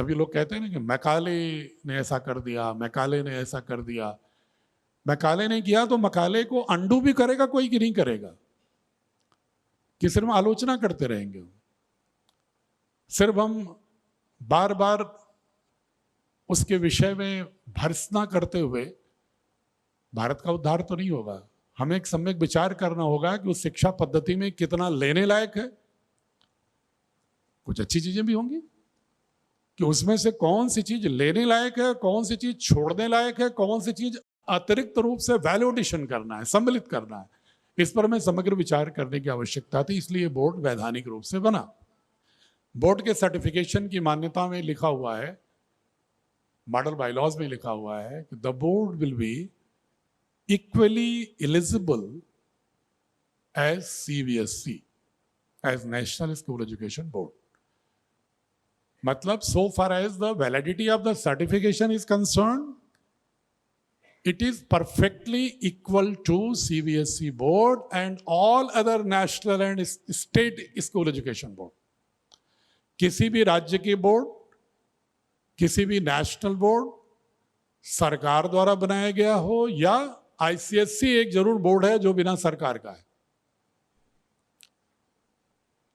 सभी लोग कहते हैं ना कि मैकाले ने ऐसा कर दिया, मैकाले ने ऐसा कर दिया। मैकाले ने किया तो मैकाले को अंडू भी करेगा कोई कि नहीं करेगा? कि सिर्फ आलोचना करते रहेंगे? सिर्फ हम बार बार उसके विषय में भर्त्सना करते हुए भारत का उद्धार तो नहीं होगा। हमें एक सम्यक विचार करना होगा कि उस शिक्षा पद्धति में कितना लेने लायक है। कुछ अच्छी चीजें भी होंगी कि उसमें से कौन सी चीज लेने लायक है, कौन सी चीज छोड़ने लायक है, कौन सी चीज अतिरिक्त रूप से वैल्यूएडिशन करना है, सम्मिलित करना है। इस पर हमें समग्र विचार करने की आवश्यकता थी, इसलिए बोर्ड वैधानिक रूप से बना। बोर्ड के सर्टिफिकेशन की मान्यता में लिखा हुआ है, मॉडल बायलॉज में लिखा हुआ है कि the board will be equally eligible as CBSE, as national school education board. मतलब so far as the validity of the certification is concerned, it is perfectly equal to CBSE board and all other national and state school education board. किसी भी राज्य की board, किसी भी national board सरकार द्वारा बनाया गया हो, या आईसीएसई एक जरूर बोर्ड है जो बिना सरकार का है,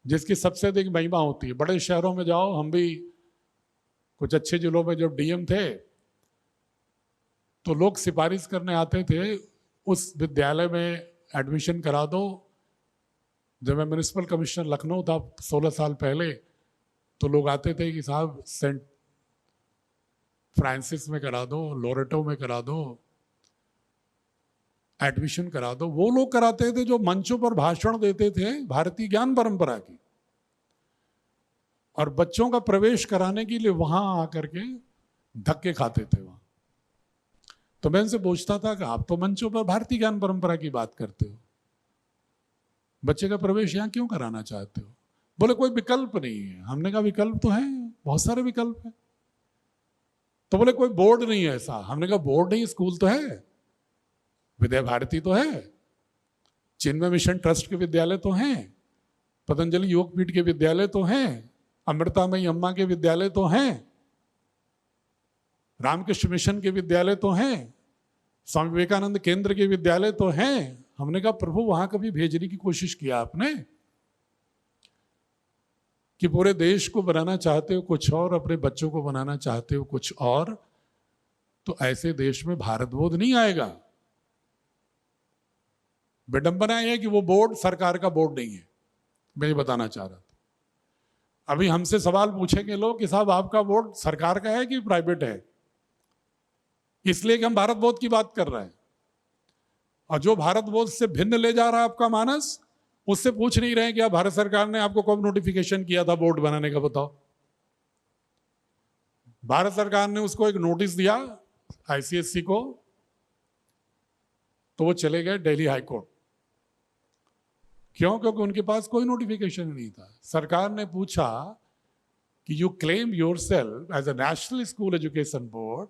जिसकी सबसे अधिक महिमा होती है। बड़े शहरों में जाओ, हम भी कुछ अच्छे जिलों में जब डीएम थे तो लोग सिफारिश करने आते थे उस विद्यालय में एडमिशन करा दो। जब मैं म्युनिसिपल कमिश्नर लखनऊ था 16 साल पहले, तो लोग आते थे कि साहब सेंट फ्रांसिस में करा दो, लोरेटो में करा दो, एडमिशन करा दो। वो लोग कराते थे जो मंचों पर भाषण देते थे भारतीय ज्ञान परंपरा की, और बच्चों का प्रवेश कराने के लिए वहां आकर के धक्के खाते थे वहां। तो मैं उनसे पूछता था कि आप तो मंचों पर भारतीय ज्ञान परंपरा की बात करते हो, बच्चे का प्रवेश यहां क्यों कराना चाहते हो? बोले कोई विकल्प नहीं है। हमने कहा विकल्प तो है, बहुत सारे विकल्प है। तो बोले कोई बोर्ड नहीं है ऐसा। हमने कहा बोर्ड नहीं, स्कूल तो है, विद्या भारती तो है, चिन्मय मिशन ट्रस्ट के विद्यालय तो हैं, पतंजलि योगपीठ के विद्यालय तो हैं, अमृतामयी अम्मा के विद्यालय तो हैं, रामकृष्ण मिशन के विद्यालय तो हैं, स्वामी विवेकानंद केंद्र के विद्यालय तो हैं। हमने कहा प्रभु वहां कभी भेजने की कोशिश किया आपने? कि पूरे देश को बनाना चाहते हो कुछ और, अपने बच्चों को बनाना चाहते हो कुछ और, तो ऐसे देश में भारत बोध नहीं आएगा। विडंबना है कि वो बोर्ड सरकार का बोर्ड नहीं है। मैं ये बताना चाह रहा था। अभी हमसे सवाल पूछेंगे लोग कि साहब आपका बोर्ड सरकार का है कि प्राइवेट है, इसलिए कि हम भारत बोध की बात कर रहे हैं। और जो भारत बोध से भिन्न ले जा रहा है आपका मानस, उससे पूछ नहीं रहे कि आप भारत सरकार ने आपको कब नोटिफिकेशन किया था बोर्ड बनाने का, बताओ। भारत सरकार ने उसको एक नोटिस दिया आईसीएसई को, तो वो चले गए दिल्ली हाई कोर्ट। क्यों? क्योंकि उनके पास कोई नोटिफिकेशन नहीं था। सरकार ने पूछा कि you claim yourself as a national school education board,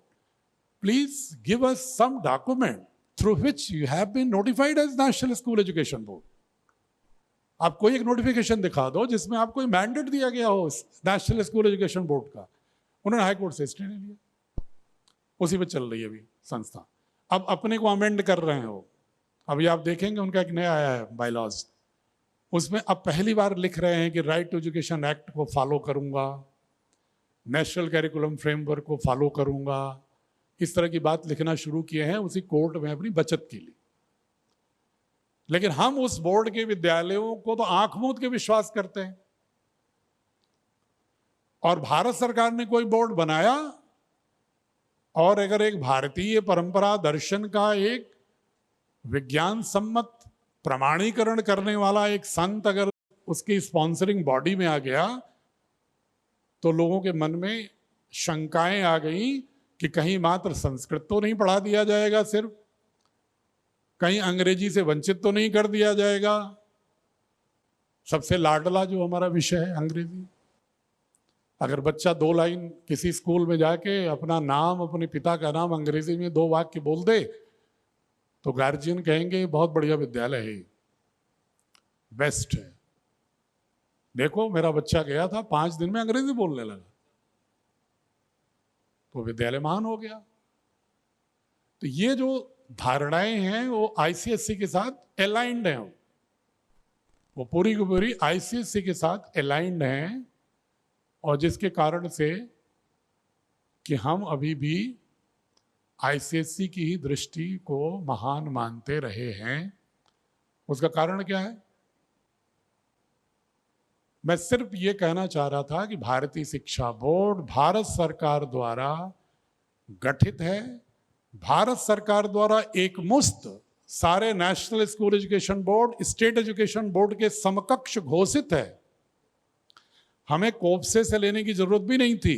please give us some document through which you have been notified as national school education board. आप कोई एक नोटिफिकेशन दिखा दो जिसमें आपको मैंडेट दिया गया हो नेशनल स्कूल एजुकेशन बोर्ड का। उन्होंने हाई कोर्ट से स्टे ले लिया, उसी पे चल रही है अभी संस्था। अब अपने को अमेंड कर रहे हो। अभी आप देखेंगे उनका एक नया आया है बायलॉज, उसमें अब पहली बार लिख रहे हैं कि राइट टू एजुकेशन एक्ट को फॉलो करूंगा, नेशनल कैरिकुलम फ्रेमवर्क को फॉलो करूंगा, इस तरह की बात लिखना शुरू किए हैं उसी कोर्ट में अपनी बचत के लिए। लेकिन हम उस बोर्ड के विद्यालयों को तो आंख मूंद के विश्वास करते हैं। और भारत सरकार ने कोई बोर्ड बनाया, और अगर एक भारतीय परंपरा दर्शन का एक विज्ञान सम्मत प्रमाणीकरण करने वाला एक संत अगर उसकी स्पॉन्सरिंग बॉडी में आ गया, तो लोगों के मन में शंकाएं आ गई कि कहीं मात्र संस्कृत तो नहीं पढ़ा दिया जाएगा, सिर्फ कहीं अंग्रेजी से वंचित तो नहीं कर दिया जाएगा। सबसे लाडला जो हमारा विषय है अंग्रेजी। अगर बच्चा 2 लाइन किसी स्कूल में जाके अपना नाम, अपने पिता का नाम अंग्रेजी में 2 वाक्य बोल दे, तो गार्जियन कहेंगे बहुत बढ़िया विद्यालय है, बेस्ट है। देखो मेरा बच्चा गया था 5 दिन में अंग्रेजी बोलने लगा। तो विद्यालय महान हो गया। तो ये जो धारणाएं हैं वो आईसीएसई के साथ अलाइंड हैं, वो पूरी की पूरी आईसीएसई के साथ अलाइंड हैं, और जिसके कारण से कि हम अभी भी आईसीएसई की ही दृष्टि को महान मानते रहे हैं। उसका कारण क्या है? मैं सिर्फ ये कहना चाह रहा था कि भारतीय शिक्षा बोर्ड भारत सरकार द्वारा गठित है, भारत सरकार द्वारा एकमुश्त सारे national school education board, state education board के समकक्ष घोषित है। हमें कोप्से से लेने की जरूरत भी नहीं थी,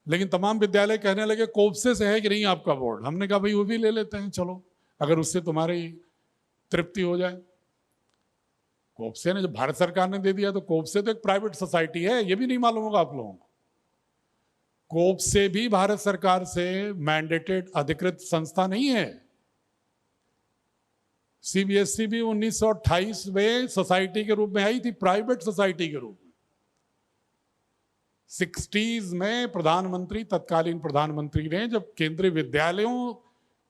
लेकिन तमाम विद्यालय कहने लगे कोप्से से है कि नहीं आपका बोर्ड। हमने कहा भाई वो भी ले लेते हैं, चलो अगर उससे तुम्हारी तृप्ति हो जाए। कोप्से ने, जब भारत सरकार ने दे दिया, तो कोप्से तो एक प्राइवेट सोसाइटी है, ये भी नहीं मालूम होगा आप लोगों को। कोप्से भी भारत सरकार से मैंडेटेड अधिकृत संस्था नहीं है। सीबीएसई भी 1928 में सोसाइटी के रूप में आई थी, प्राइवेट सोसाइटी के रूप में। 60s में प्रधानमंत्री, तत्कालीन प्रधानमंत्री ने, जब केंद्रीय विद्यालयों,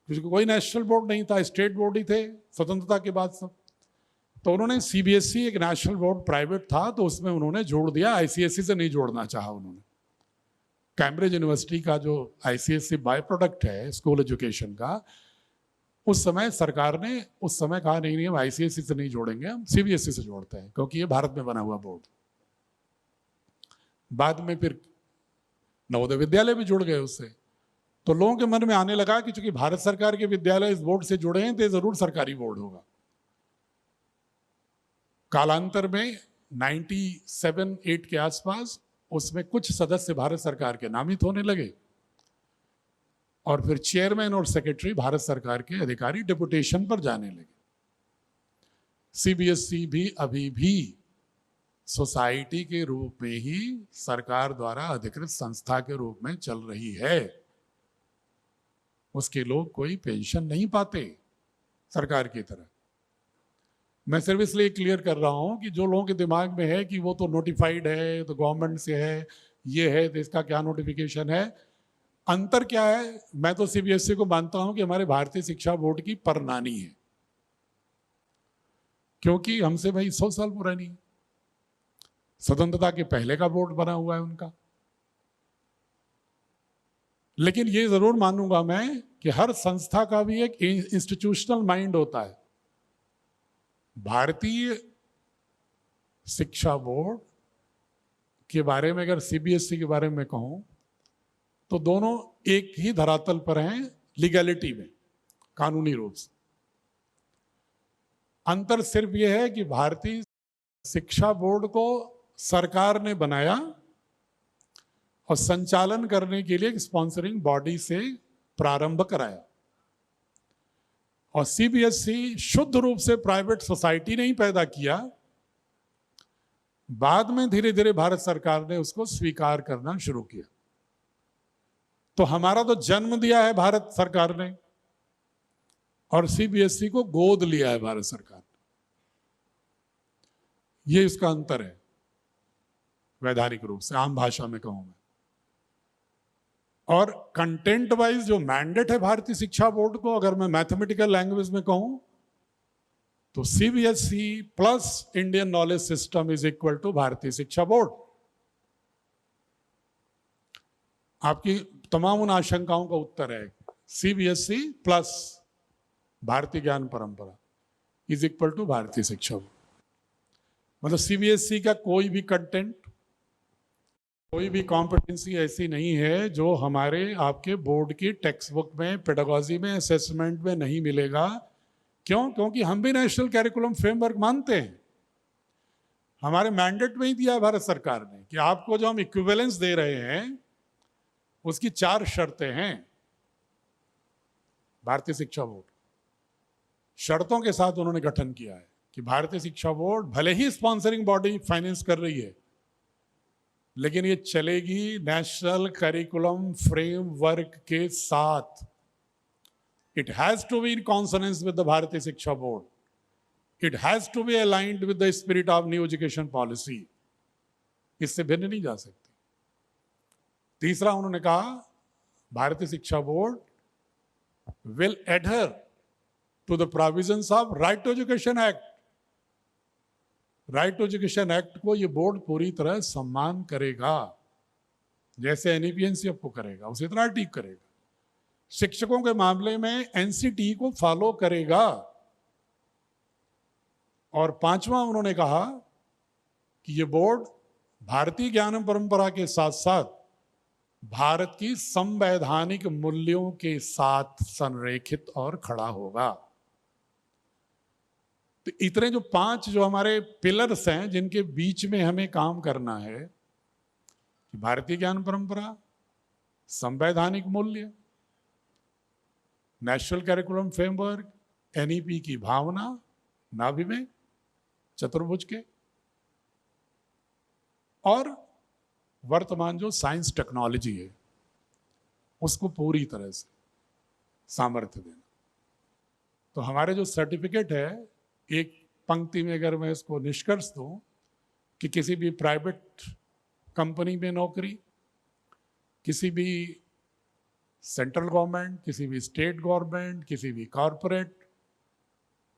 कोई नेशनल बोर्ड नहीं था, स्टेट बोर्ड ही थे स्वतंत्रता के बाद सब, तो उन्होंने सीबीएसई एक नेशनल बोर्ड प्राइवेट था, तो उसमें उन्होंने जोड़ दिया। आईसीएसई से नहीं जोड़ना चाहा उन्होंने। कैम्ब्रिज यूनिवर्सिटी का जो आईसीएसई बाय प्रोडक्ट है स्कूल एजुकेशन का, उस समय सरकार ने उस समय कहा नहीं हम आईसीएसई से नहीं जोड़ेंगे, हम सीबीएसई से जोड़ते हैं, क्योंकि ये भारत में बना हुआ बोर्ड। बाद में फिर नवोदय विद्यालय भी जुड़ गए उससे। तो लोगों के मन में आने लगा कि चूंकि भारत सरकार के विद्यालय इस बोर्ड से जुड़े हैं तो ये जरूर सरकारी बोर्ड होगा। कालांतर में 97-8 के आसपास उसमें कुछ सदस्य भारत सरकार के नामित होने लगे, और फिर चेयरमैन और सेक्रेटरी भारत सरकार के अधिकारी डिपुटेशन पर जाने लगे। सीबीएसई भी अभी भी सोसाइटी के रूप में ही सरकार द्वारा अधिकृत संस्था के रूप में चल रही है। उसके लोग कोई पेंशन नहीं पाते सरकार की तरह। मैं सिर्फ इसलिए क्लियर कर रहा हूं कि जो लोगों के दिमाग में है कि वो तो नोटिफाइड है, तो गवर्नमेंट से है, ये है, तो इसका क्या नोटिफिकेशन है। अंतर क्या है? मैं तो सीबीएसई को मानता हूं कि हमारे भारतीय शिक्षा बोर्ड की परनानी है, क्योंकि हमसे भाई 100 साल पुरानी है। स्वतंत्रता के पहले का बोर्ड बना हुआ है उनका। लेकिन ये जरूर मानूंगा मैं कि हर संस्था का भी एक इंस्टीट्यूशनल माइंड होता है। भारतीय शिक्षा बोर्ड के बारे में अगर सीबीएसई के बारे में कहूं तो दोनों एक ही धरातल पर हैं लीगैलिटी में, कानूनी रूप से। अंतर सिर्फ यह है कि भारतीय शिक्षा बोर्ड को सरकार ने बनाया और संचालन करने के लिए एक स्पॉन्सरिंग बॉडी से प्रारंभ कराया, और सीबीएसई शुद्ध रूप से प्राइवेट सोसाइटी ने ही पैदा किया। बाद में धीरे धीरे भारत सरकार ने उसको स्वीकार करना शुरू किया। तो हमारा तो जन्म दिया है भारत सरकार ने, और सीबीएसई को गोद लिया है भारत सरकार ने। ये इसका अंतर है वैधानिक रूप से, आम भाषा में कहूं मैं। और कंटेंट वाइज जो मैंडेट है भारतीय शिक्षा बोर्ड को, अगर मैं मैथमेटिकल लैंग्वेज में कहूं तो CBSE plus Indian knowledge system is equal to Bharatiya Shiksha board. आपकी तमाम उन आशंकाओं का उत्तर है सीबीएसई प्लस भारतीय ज्ञान परंपरा is equal to Bharatiya Shiksha board. मतलब सीबीएसई का कोई भी कंटेंट, कोई भी कॉम्पिटेंसी ऐसी नहीं है जो हमारे आपके बोर्ड की टेक्स्ट बुक में, पेडागॉजी में, असेसमेंट में नहीं मिलेगा। क्यों? क्योंकि हम भी नेशनल कैरिकुलम फ्रेमवर्क मानते हैं। हमारे मैंडेट में ही दिया है भारत सरकार ने कि आपको जो हम इक्विवेलेंस दे रहे हैं उसकी 4 शर्तें हैं। भारतीय शिक्षा बोर्ड शर्तों के साथ उन्होंने गठन किया है कि भारतीय शिक्षा बोर्ड भले ही स्पॉन्सरिंग बॉडी फाइनेंस कर रही है, लेकिन ये चलेगी नेशनल करिकुलम फ्रेमवर्क के साथ। It has to be in consonance with the Bharatiya Shiksha Board. It has to be aligned with the spirit of new education policy. इससे भिन्न नहीं जा सकती। तीसरा उन्होंने कहा भारतीय Shiksha board will adhere to the provisions of Right to Education Act. Right to education act को ये बोर्ड पूरी तरह सम्मान करेगा, जैसे एनईपी-एनसीएफ को करेगा उसी तरह ठीक करेगा। शिक्षकों के मामले में एनसीटी को फॉलो करेगा। और पांचवा उन्होंने कहा कि ये बोर्ड भारतीय ज्ञान परंपरा के साथ साथ भारत की संवैधानिक मूल्यों के साथ संरेखित और खड़ा होगा। तो इतने जो 5 जो हमारे पिलर्स हैं जिनके बीच में हमें काम करना है कि भारतीय ज्ञान परंपरा, संवैधानिक मूल्य, नेशनल करिकुलम फ्रेमवर्क, एनईपी की भावना, नाभि में चतुर्भुज के, और वर्तमान जो साइंस टेक्नोलॉजी है उसको पूरी तरह से सामर्थ्य देना। तो हमारे जो सर्टिफिकेट है, एक पंक्ति में अगर मैं इसको निष्कर्ष दूं कि किसी भी प्राइवेट कंपनी में नौकरी, किसी भी सेंट्रल गवर्नमेंट, किसी भी स्टेट गवर्नमेंट, किसी भी कॉरपोरेट,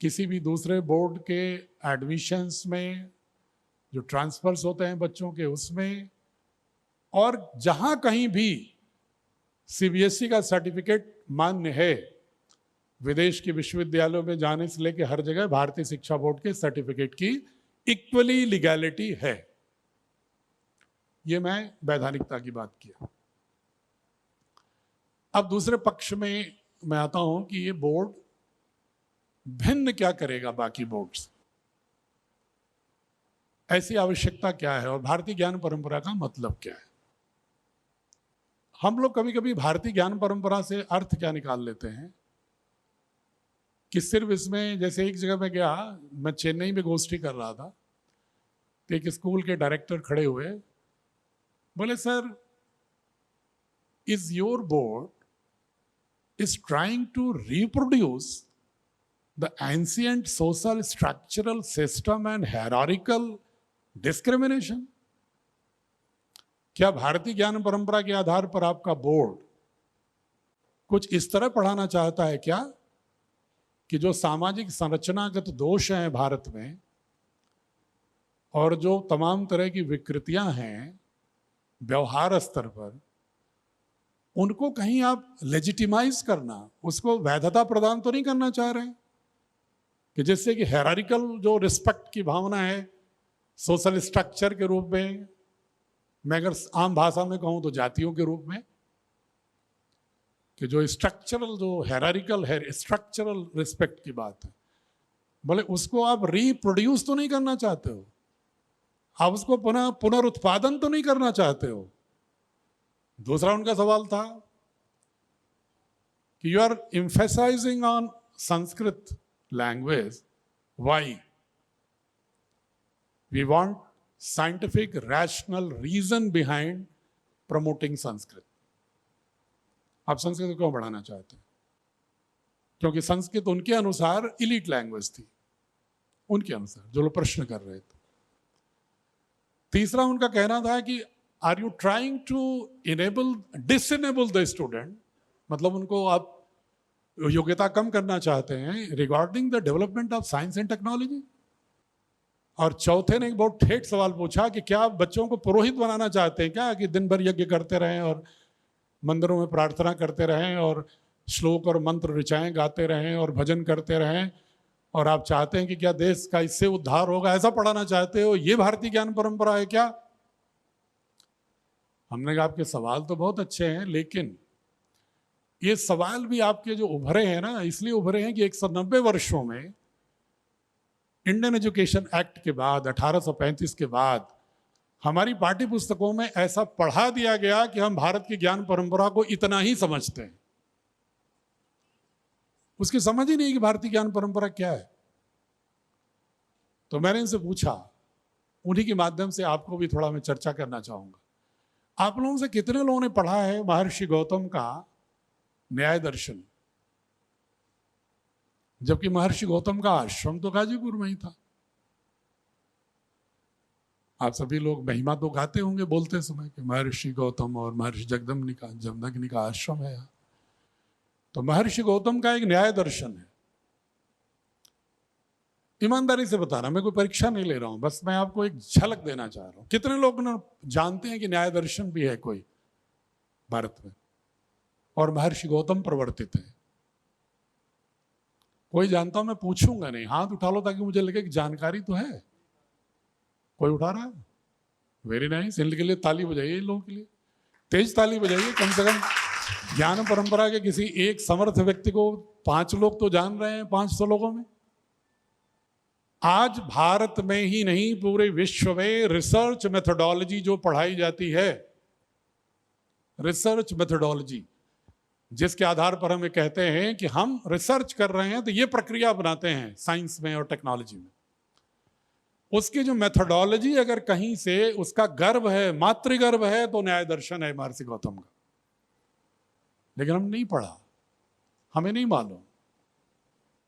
किसी भी दूसरे बोर्ड के एडमिशन्स में जो ट्रांसफर्स होते हैं बच्चों के उसमें, और जहां कहीं भी सीबीएसई का सर्टिफिकेट मान्य है, विदेश के विश्वविद्यालयों में जाने से लेकर हर जगह भारतीय शिक्षा बोर्ड के सर्टिफिकेट की इक्वली लीगैलिटी है। ये मैं वैधानिकता की बात किया। अब दूसरे पक्ष में मैं आता हूं कि ये बोर्ड भिन्न क्या करेगा बाकी बोर्ड से, ऐसी आवश्यकता क्या है और भारतीय ज्ञान परंपरा का मतलब क्या है। हम लोग कभी कभी भारतीय ज्ञान परंपरा से अर्थ क्या निकाल लेते हैं कि सिर्फ इसमें, जैसे एक जगह में गया, मैं चेन्नई में गोष्ठी कर रहा था, तो एक स्कूल के डायरेक्टर खड़े हुए, बोले sir, is your board is trying to reproduce the ancient social structural system and hierarchical discrimination. क्या भारतीय ज्ञान परंपरा के आधार पर आपका बोर्ड कुछ इस तरह पढ़ाना चाहता है क्या कि जो सामाजिक संरचनागत दोष हैं भारत में और जो तमाम तरह की विकृतियां हैं व्यवहार स्तर पर, उनको कहीं आप लेजिटिमाइज करना, उसको वैधता प्रदान तो नहीं करना चाह रहे हैं कि जिससे कि हायरार्किकल जो रिस्पेक्ट की भावना है सोशल स्ट्रक्चर के रूप में, मैं अगर आम भाषा में कहूं तो जातियों के रूप में, कि जो स्ट्रक्चरल, जो हायरार्किकल है, स्ट्रक्चरल रिस्पेक्ट की बात है, बोले उसको आप रिप्रोड्यूस तो नहीं करना चाहते हो, आप उसको पुनरुत्पादन तो नहीं करना चाहते हो। दूसरा उनका सवाल था कि you are emphasizing on Sanskrit language, why? We want scientific rational reason behind promoting Sanskrit. आप संस्कृत को क्यों बढ़ाना चाहते हैं? क्योंकि संस्कृत उनके अनुसार इलीट लैंग्वेज थी, उनके अनुसार जो लोग प्रश्न कर रहे थे। तीसरा उनका कहना था कि are you trying to disenable the student, मतलब उनको आप योग्यता कम करना चाहते हैं regarding the development of science and technology. और चौथे ने एक बहुत ठेठ सवाल पूछा कि क्या आप बच्चों को पुरोहित बनाना चाहते हैं क्या, कि दिन भर यज्ञ करते रहें और मंदिरों में प्रार्थना करते रहें और श्लोक और मंत्र ऋचाएं गाते रहें और भजन करते रहें, और आप चाहते हैं कि क्या देश का इससे उद्धार होगा, ऐसा पढ़ाना चाहते हो? ये भारतीय ज्ञान परंपरा है क्या? हमने कहा आपके सवाल तो बहुत अच्छे हैं, लेकिन ये सवाल भी आपके जो उभरे हैं ना, इसलिए उभरे हैं कि 190 वर्षों में इंडियन एजुकेशन एक्ट के बाद, 1835 के बाद हमारी पाठ्य पुस्तकों में ऐसा पढ़ा दिया गया कि हम भारत की ज्ञान परंपरा को इतना ही समझते हैं, उसकी समझ ही नहीं कि भारतीय ज्ञान परंपरा क्या है। तो मैंने इनसे पूछा, उन्हीं के माध्यम से आपको भी थोड़ा मैं चर्चा करना चाहूंगा, आप लोगों से कितने लोगों ने पढ़ा है महर्षि गौतम का न्याय दर्शन? जबकि महर्षि गौतम का आश्रम तो गाजीपुर में ही था। आप सभी लोग महिमा तो गाते होंगे बोलते समय कि महर्षि गौतम और महर्षि जमदग्नि का आश्रम है यहाँ। तो महर्षि गौतम का एक न्याय दर्शन है। ईमानदारी से बता रहा, मैं कोई परीक्षा नहीं ले रहा हूं, बस मैं आपको एक झलक देना चाह रहा हूं। कितने लोग जानते हैं कि न्याय दर्शन भी है कोई भारत में और महर्षि गौतम प्रवर्तित है? कोई जानता हूं, मैं पूछूंगा नहीं, हाथ उठा लो ताकि मुझे लगे कि जानकारी तो है। कोई उठा रहा है? वेरी नाइस, इनके लिए ताली बजाइए, इन लोगों के लिए तेज ताली बजाइए। कम से कम ज्ञान परंपरा के किसी एक समर्थ व्यक्ति को 5 लोग तो जान रहे हैं 500 लोगों में। आज भारत में ही नहीं पूरे विश्व में रिसर्च मेथोडोलॉजी जो पढ़ाई जाती है, रिसर्च मेथोडोलॉजी जिसके आधार पर हमें कहते हैं कि हम रिसर्च कर रहे हैं, तो ये प्रक्रिया बनाते हैं साइंस में और टेक्नोलॉजी में, उसकी जो मेथोडोलॉजी अगर कहीं से उसका गर्भ है, मातृगर्भ है, तो न्याय दर्शन है महर्षि गौतम का। लेकिन हम नहीं पढ़ा, हमें नहीं मालूम।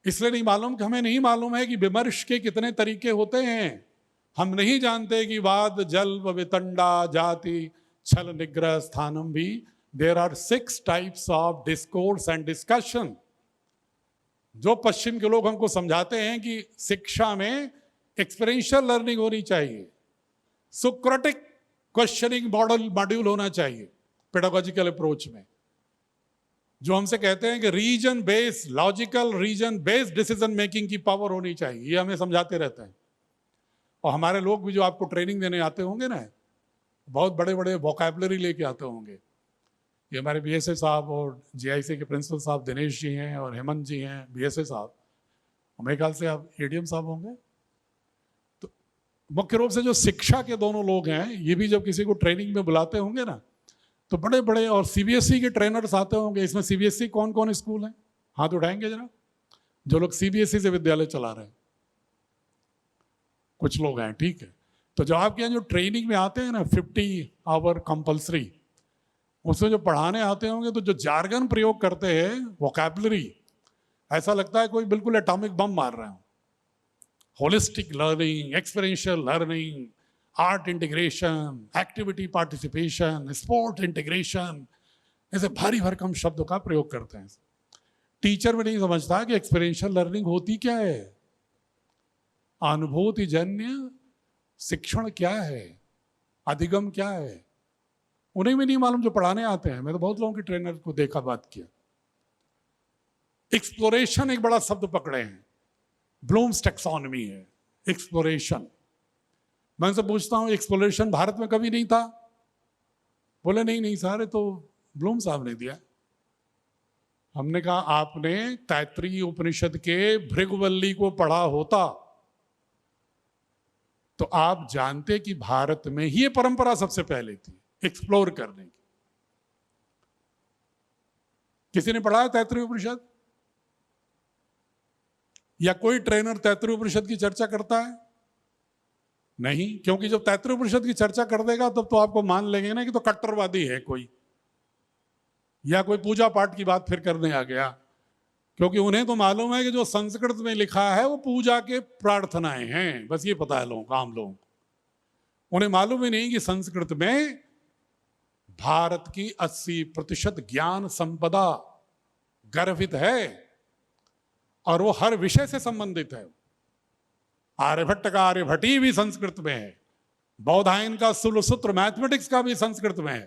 इसलिए नहीं मालूम कि हमें नहीं मालूम है कि विमर्श के कितने तरीके होते हैं। हम नहीं जानते कि वाद जल्प वितंडा जाति छल निग्रह स्थानम भी, there are 6 types of discourse and discussion. जो पश्चिम के लोग हमको समझाते हैं कि शिक्षा में एक्सपीरियंशियल लर्निंग होनी चाहिए, सोक्रेटिक क्वेश्चनिंग मॉड्यूल होना चाहिए पेडागोजिकल अप्रोच में, जो हमसे कहते हैं कि reason based logical reason based decision making की पावर होनी चाहिए, ये हमें समझाते रहते हैं। और हमारे लोग भी जो आपको ट्रेनिंग देने आते होंगे ना, बहुत बड़े बड़े वोकैबुलरी लेके आते होंगे। ये हमारे बीएसए साहब और जीआईसी के प्रिंसिपल साहब दिनेश जी हैं और हेमंत जी हैं, बीएसए साहब, मेरे ख्याल से आप एडीएम साहब होंगे। तो मुख्य रूप से जो शिक्षा के दोनों लोग हैं, ये भी जब किसी को ट्रेनिंग में बुलाते होंगे ना, तो बड़े बड़े और सीबीएसई के ट्रेनर्स आते होंगे। इसमें सीबीएसई कौन कौन स्कूल हैं? हाथ उठाएंगे जरा, जो लोग सीबीएसई से विद्यालय चला रहे हैं। कुछ लोग हैं, ठीक है। तो जो आपके यहाँ जो ट्रेनिंग में आते हैं ना, 50 आवर कंपल्सरी, उसमें जो पढ़ाने आते होंगे, तो जो जार्गन प्रयोग करते हैं, वोकैबुलरी, ऐसा लगता है कोई बिल्कुल एटॉमिक बम मार रहे हो। Holistic learning, experiential learning, art integration, activity participation, sport integration, ऐसे भारी भरकम शब्दों का प्रयोग करते हैं। टीचर भी नहीं समझता कि एक्सपीरियंशियल लर्निंग होती क्या है, अनुभूति जन्य शिक्षण क्या है, अधिगम क्या है, उन्हें भी नहीं मालूम जो पढ़ाने आते हैं। मैं तो बहुत लोगों के ट्रेनर को देखा, बात किया। एक्सप्लोरेशन एक बड़ा शब्द पकड़े हैं, ब्लूम्स टैक्सोनॉमी है एक्सप्लोरेशन। मैं उनसे पूछता हूं, एक्सप्लोरेशन भारत में कभी नहीं था? बोले नहीं सारे तो ब्लूम साहब ने दिया। हमने कहा आपने तैत्रीय उपनिषद के भृगुवल्ली को पढ़ा होता तो आप जानते कि भारत में ही ये परंपरा सबसे पहले थी एक्सप्लोर करने की। किसी ने पढ़ा है तैत्रीय उपनिषद? या कोई ट्रेनर तैत्रीय उपनिषद की चर्चा करता है? नहीं, क्योंकि जब तैत्रीय उपनिषद की चर्चा कर देगा तब तो आपको मान लेंगे ना कि तो कट्टरवादी है कोई, या कोई पूजा पाठ की बात फिर करने आ गया। क्योंकि उन्हें तो मालूम है कि जो संस्कृत में लिखा है वो पूजा के प्रार्थनाएं हैं, बस ये पता है लोगों को, आम लोगों को। उन्हें मालूम ही नहीं कि संस्कृत में भारत की 80% ज्ञान संपदा गर्भित है और वो हर विषय से संबंधित है। आर्यभट्ट का आर्यभट्टी भी संस्कृत में है, बौधायन का सूत्र मैथमेटिक्स का भी संस्कृत में है,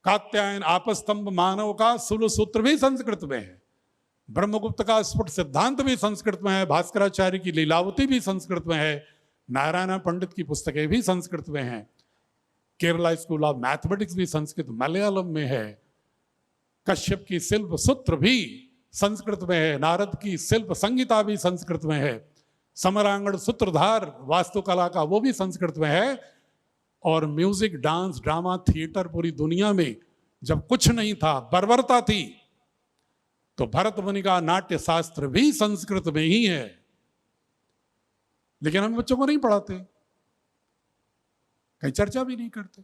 कात्यायन आपस्तंभ मानव का सूत्र भी संस्कृत में है, ब्रह्मगुप्त का स्फुट सिद्धांत भी संस्कृत में है, भास्कराचार्य की लीलावती भी संस्कृत में है, नारायण पंडित की पुस्तकें भी संस्कृत में हैं, केरला स्कूल ऑफ मैथमेटिक्स भी संस्कृत मलयालम में है, कश्यप की शिल्प सूत्र भी संस्कृत में है, नारद की शिल्प संहिता भी संस्कृत में है, समरांगण सूत्रधार वास्तुकला का वो भी संस्कृत में है। और म्यूजिक, डांस, ड्रामा, थिएटर पूरी दुनिया में जब कुछ नहीं था, बर्बरता थी, तो भरत मुनि का नाट्य शास्त्र भी संस्कृत में ही है। लेकिन हम बच्चों को नहीं पढ़ाते, कहीं चर्चा भी नहीं करते।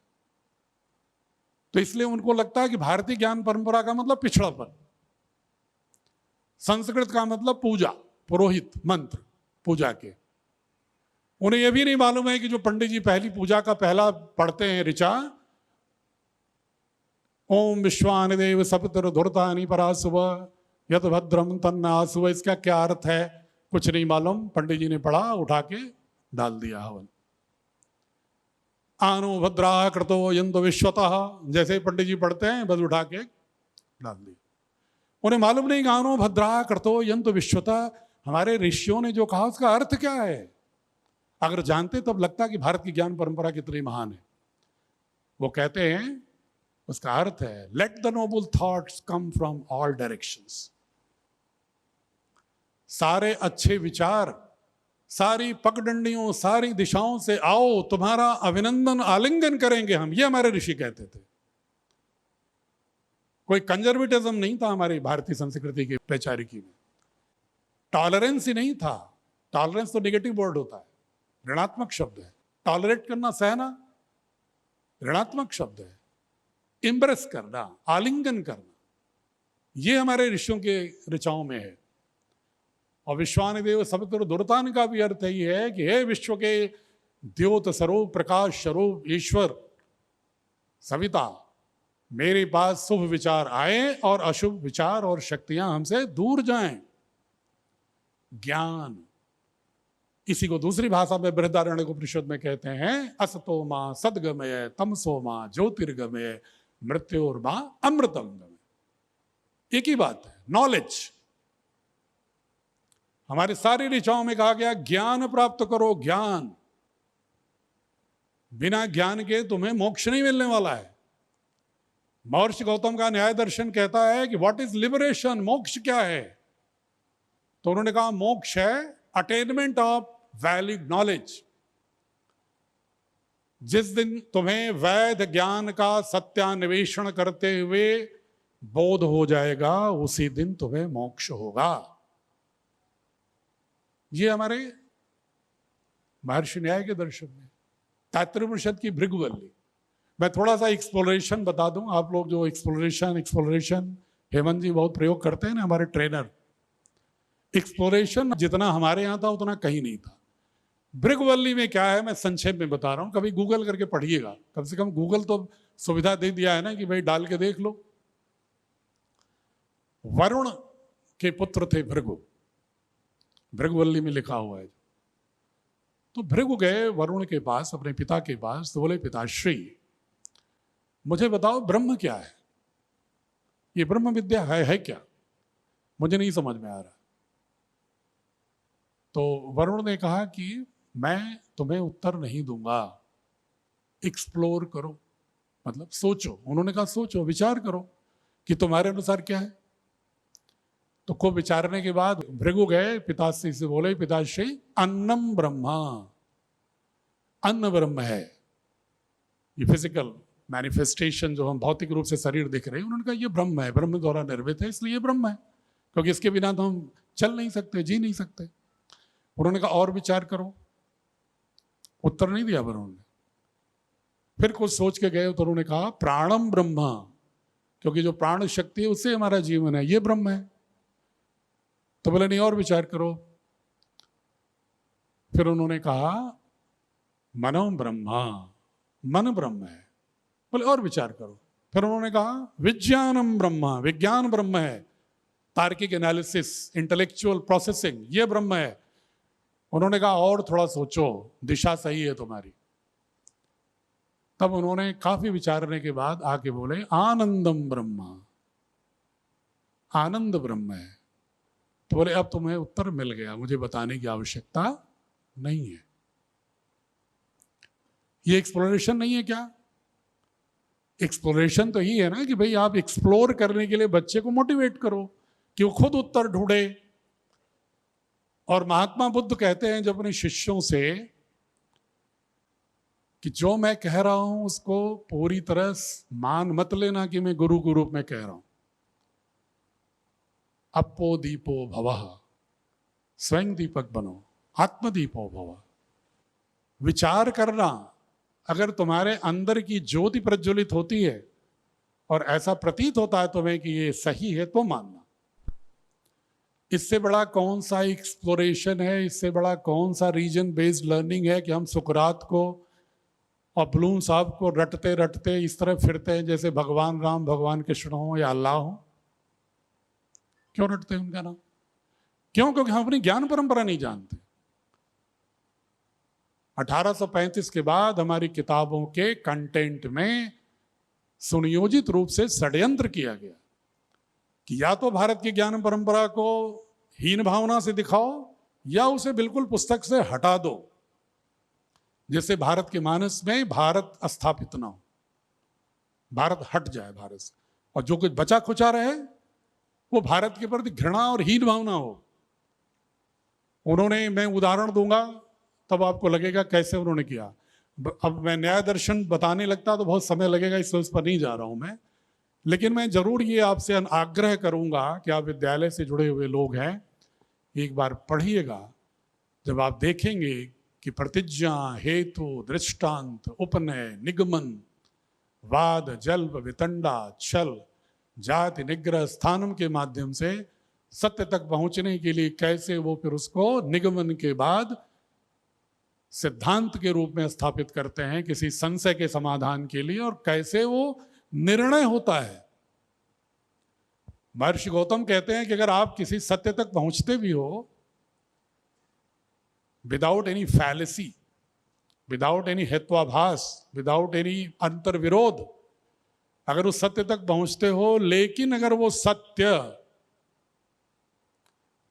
तो इसलिए उनको लगता है कि भारतीय ज्ञान परंपरा का मतलब पिछड़ापन, संस्कृत का मतलब पूजा, पुरोहित, मंत्र पूजा के। उन्हें यह भी नहीं मालूम है कि जो पंडित जी पहली पूजा का पहला पढ़ते हैं ऋचा, ओम विश्वानिदेव सपितर धुरतानि परासुव यत भद्रम तन्नासुव, इसका क्या अर्थ है कुछ नहीं मालूम। पंडित जी ने पढ़ा, उठा के डाल दिया हवन। आनो भद्रा कृतो यंतो विश्वतः, जैसे पंडित जी पढ़ते हैं बस उठा के डाल दिया। उन्हें मालूम नहीं कि आनो भद्रा कृतो यंतो विश्वतः हमारे ऋषियों ने जो कहा उसका अर्थ क्या है। अगर जानते तब लगता कि भारत की ज्ञान परंपरा कितनी महान है। वो कहते हैं उसका अर्थ है let the Nobel thoughts come from all directions, सारे अच्छे विचार सारी पगडंडियों सारी दिशाओं से आओ, तुम्हारा अभिनंदन आलिंगन करेंगे हम, ये हमारे ऋषि कहते थे। कोई कंजर्वेटिज्म नहीं था हमारी भारतीय संस्कृति की वैचारिकी में, टॉलरेंस ही नहीं था। टॉलरेंस तो नेगेटिव वर्ड होता है, ऋणात्मक शब्द है। टॉलरेट करना, सहना ऋणात्मक शब्द है। इम्प्रेस करना, आलिंगन करना, ये हमारे ऋषियों के ऋचाओं में है। और विश्वानिदेव सवितुर दुर्तान का भी अर्थ ये है कि हे विश्व के द्योत स्वरूप प्रकाश स्वरूप ईश्वर सविता, मेरे पास शुभ विचार आए और अशुभ विचार और शक्तियां हमसे दूर जाएं। ज्ञान, इसी को दूसरी भाषा में बृहदारण्यक उपनिषद में कहते हैं असतो मां सद्गमय तमसो मां ज्योतिर्गमय मृत्योर्मा अमृतम गमय। एक ही बात है, नॉलेज। हमारे सारी ऋचाओं में कहा गया ज्ञान प्राप्त करो, ज्ञान। बिना ज्ञान के तुम्हें मोक्ष नहीं मिलने वाला है। महर्षि गौतम का न्याय दर्शन कहता है कि व्हाट इज लिबरेशन, मोक्ष क्या है। तो उन्होंने कहा मोक्ष है अटेनमेंट ऑफ वैलिड नॉलेज। जिस दिन तुम्हें वैध ज्ञान का सत्यान्वेषण करते हुए बोध हो जाएगा, उसी दिन तुम्हें मोक्ष होगा। ये हमारे महर्षि न्याय के दर्शन में तैत्तिरीय की भृगुवल्ली। मैं थोड़ा सा एक्सप्लोरेशन बता दूं, आप लोग जो एक्सप्लोरेशन हेमंत जी बहुत प्रयोग करते हैं ना, हमारे ट्रेनर। एक्सप्लोरेशन जितना हमारे यहाँ था उतना कहीं नहीं था। भृगुवल्ली में क्या है मैं संक्षेप में बता रहा हूं, कभी गूगल करके पढ़िएगा। कम से कम गूगल तो सुविधा दे दिया है ना कि भाई डाल के देख लो। वरुण के पुत्र थे भृगु, भृगुवल्ली में लिखा हुआ है। तो भृगु गए वरुण के पास, अपने पिता के पास, तो बोले पिताश्री मुझे बताओ ब्रह्म क्या है, ये ब्रह्म विद्या है क्या, मुझे नहीं समझ में आ रहा। तो वरुण ने कहा कि मैं तुम्हें उत्तर नहीं दूंगा, एक्सप्लोर करो, मतलब सोचो। उन्होंने कहा सोचो, विचार करो कि तुम्हारे अनुसार क्या है। तो खूब विचारने के बाद भृगु गए पिताश्री से, बोले पिताश्री अन्नम ब्रह्मा, अन्न ब्रह्म है। ये फिजिकल मैनिफेस्टेशन जो हम भौतिक रूप से शरीर दिख रहे हैं, उन्होंने कहा ये ब्रह्म है, ब्रह्म द्वारा निर्मित है, इसलिए ब्रह्म है, क्योंकि इसके बिना तो हम चल नहीं सकते, जी नहीं सकते। उन्होंने कहा और विचार करो। उत्तर नहीं दिया वरुण ने। फिर कुछ सोच के गए तो उन्होंने कहा प्राणम ब्रह्मा, क्योंकि जो प्राण शक्ति है उससे हमारा जीवन है, ये ब्रह्म है। तो बोले नहीं और विचार करो। फिर उन्होंने कहा मनो ब्रह्मा, मन ब्रह्म है। बोले और विचार करो। फिर उन्होंने कहा विज्ञानम ब्रह्मा, विज्ञान ब्रह्म है, तार्किक एनालिसिस, इंटेलेक्चुअल प्रोसेसिंग, ये ब्रह्म है। उन्होंने कहा और थोड़ा सोचो, दिशा सही है तुम्हारी। तब उन्होंने काफी विचारने के बाद आके बोले आनंदम ब्रह्मा, आनंद ब्रह्म है। तो बोले अब तुम्हें उत्तर मिल गया, मुझे बताने की आवश्यकता नहीं है। ये एक्सप्लोरेशन नहीं है क्या? एक्सप्लोरेशन तो ही है ना कि भाई आप एक्सप्लोर करने के लिए बच्चे को मोटिवेट करो कि वो खुद उत्तर ढूंढे। और महात्मा बुद्ध कहते हैं जब अपने शिष्यों से कि जो मैं कह रहा हूं उसको पूरी तरह मान मत लेना कि मैं गुरु के रूप में कह रहा हूं। अपो दीपो भवः, स्वयं दीपक बनो, आत्मदीपो भव। विचार करना, अगर तुम्हारे अंदर की ज्योति प्रज्वलित होती है और ऐसा प्रतीत होता है तुम्हें कि ये सही है तो मानना। इससे बड़ा कौन सा एक्सप्लोरेशन है, इससे बड़ा कौन सा रीजन बेस्ड लर्निंग है कि हम सुकरात को और ब्लूम साहब को रटते रटते इस तरह फिरते हैं जैसे भगवान राम, भगवान कृष्ण हो या अल्लाह हो। क्यों रटते हैं उनका नाम? क्यों? क्योंकि हम अपनी ज्ञान परंपरा नहीं जानते। 1835 के बाद हमारी किताबों के कंटेंट में सुनियोजित रूप से षड्यंत्र किया गया कि या तो भारत की ज्ञान परंपरा को हीन भावना से दिखाओ या उसे बिल्कुल पुस्तक से हटा दो, जिससे भारत के मानस में भारत स्थापित ना हो, भारत हट जाए भारत से, और जो कुछ बचा खुचा रहे वो भारत के प्रति घृणा और हीन भावना हो। उन्होंने, मैं उदाहरण दूंगा तब आपको लगेगा कैसे उन्होंने किया। अब मैं न्याय दर्शन बताने लगता तो बहुत समय लगेगा, इसलिए उस पर नहीं जा रहा हूं मैं। लेकिन मैं जरूर ये आपसे आग्रह करूंगा कि आप विद्यालय से जुड़े हुए लोग हैं, एक बार पढ़िएगा। जब आप देखेंगे कि प्रतिज्ञा, हेतु, दृष्टांत, उपनय, निगमन, वाद, जल्प, वितंडा, छल, जाति निग्रह, स्थानम के माध्यम से सत्य तक पहुंचने के लिए कैसे वो फिर उसको निगमन के बाद सिद्धांत के रूप में स्थापित करते हैं किसी संशय के समाधान के लिए, और कैसे वो निर्णय होता है। महर्षि गौतम कहते हैं कि अगर आप किसी सत्य तक पहुंचते भी हो without any fallacy, without any हेत्वाभास, विदाउट एनी अंतर्विरोध, अगर उस सत्य तक पहुंचते हो, लेकिन अगर वो सत्य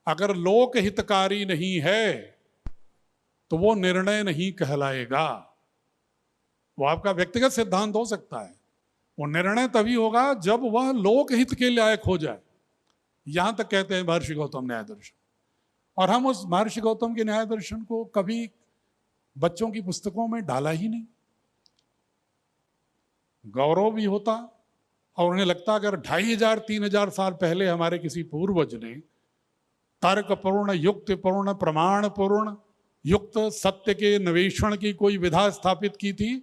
अगर लोक हितकारी नहीं है तो वो निर्णय नहीं कहलाएगा। वो आपका व्यक्तिगत सिद्धांत हो सकता है, वो निर्णय तभी होगा जब वह लोक हित के लायक हो जाए। यहां तक कहते हैं महर्षि गौतम न्याय दर्शन। और हम उस महर्षि गौतम के न्याय दर्शन को कभी बच्चों की पुस्तकों में डाला ही नहीं। गौरव भी होता और उन्हें लगता अगर 2500-3000 साल पहले हमारे किसी पूर्वज ने तर्कपूर्ण, युक्तिपूर्ण, प्रमाणपूर्ण युक्त सत्य के अन्वेषण की कोई विधा स्थापित की थी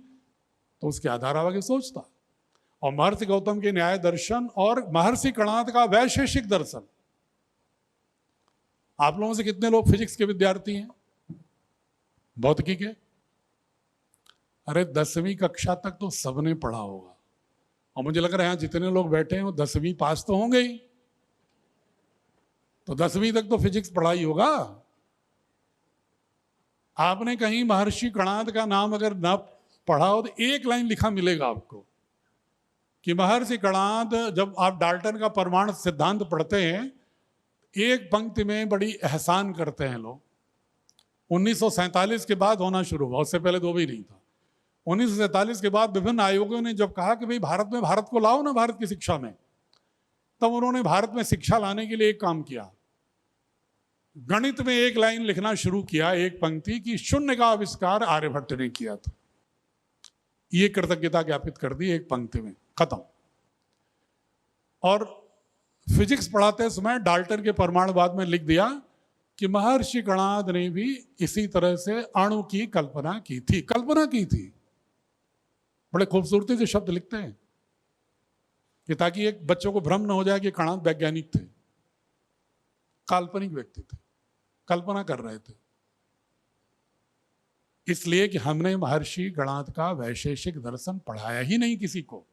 तो उसके आधार आगे सोचता। और महर्षि गौतम के न्याय दर्शन और महर्षि कणाद का वैशेषिक दर्शन, आप लोगों से कितने लोग फिजिक्स के विद्यार्थी हैं, भौतिकी के? अरे 10वीं कक्षा तक तो सबने पढ़ा होगा, और मुझे लग रहा है यहां जितने लोग बैठे हैं वो 10वीं पास तो होंगे ही, तो 10वीं तक तो फिजिक्स पढ़ा ही होगा। आपने कहीं महर्षि कणाद का नाम अगर न पढ़ा हो तो एक लाइन लिखा मिलेगा आपको कि महर्षि कणाद, जब आप डाल्टन का परमाणु सिद्धांत पढ़ते हैं, एक पंक्ति में बड़ी एहसान करते हैं लोग। 1947 के बाद होना शुरू हुआ, उससे पहले तो भी नहीं था। 1947 के बाद विभिन्न आयोगों ने जब कहा कि भाई भारत में भारत को लाओ ना भारत की शिक्षा में, तब उन्होंने भारत में शिक्षा लाने के लिए एक काम किया, गणित में एक लाइन लिखना शुरू किया, एक पंक्ति की शून्य का आविष्कार आर्यभट्ट ने किया था। ये कृतज्ञता ज्ञापित कर दी एक पंक्ति में, खत्म। और फिजिक्स पढ़ाते समय डाल्टन के परमाणुवाद में लिख दिया कि महर्षि कणाद ने भी इसी तरह से अणु की कल्पना की थी। कल्पना की थी, बड़े खूबसूरती से शब्द लिखते हैं कि ताकि एक बच्चों को भ्रम न हो जाए कि कणाद वैज्ञानिक थे, काल्पनिक व्यक्ति थे, कल्पना कर रहे थे। इसलिए कि हमने महर्षि कणाद का वैशेषिक दर्शन पढ़ाया ही नहीं किसी को।